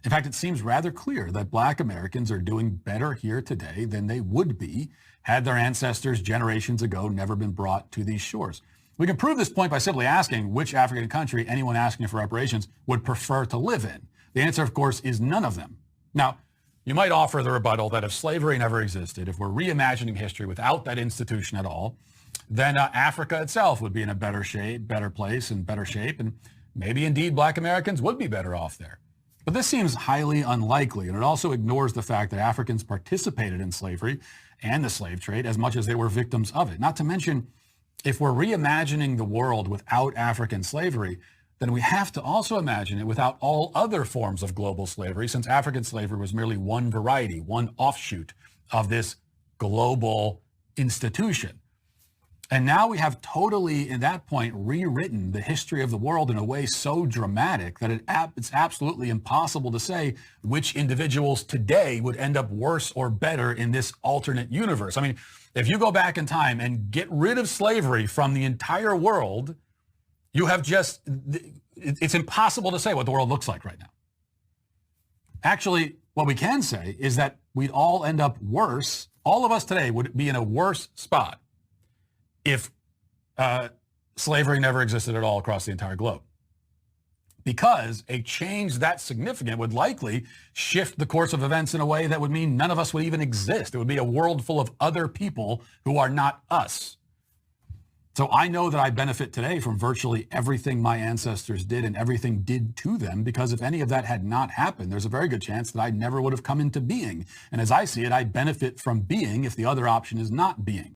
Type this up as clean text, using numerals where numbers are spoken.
In fact, it seems rather clear that Black Americans are doing better here today than they would be had their ancestors generations ago never been brought to these shores. We can prove this point by simply asking which African country anyone asking for reparations would prefer to live in. The answer, of course, is none of them. Now, you might offer the rebuttal that if slavery never existed, if we're reimagining history without that institution at all, then Africa itself would be in a better shape, better place, and better shape, and maybe indeed Black Americans would be better off there. But this seems highly unlikely, and it also ignores the fact that Africans participated in slavery and the slave trade as much as they were victims of it. Not to mention, if we're reimagining the world without African slavery, then we have to also imagine it without all other forms of global slavery, since African slavery was merely one variety, one offshoot of this global institution. And now we have totally, at that point, rewritten the history of the world in a way so dramatic that it's absolutely impossible to say which individuals today would end up worse or better in this alternate universe. I mean, if you go back in time and get rid of slavery from the entire world, you have just, it's impossible to say what the world looks like right now. Actually, what we can say is that we'd all end up worse. All of us today would be in a worse spot if slavery never existed at all across the entire globe. Because a change that significant would likely shift the course of events in a way that would mean none of us would even exist. It would be a world full of other people who are not us. So I know that I benefit today from virtually everything my ancestors did and everything did to them, because if any of that had not happened, there's a very good chance that I never would have come into being. And as I see it, I benefit from being if the other option is not being.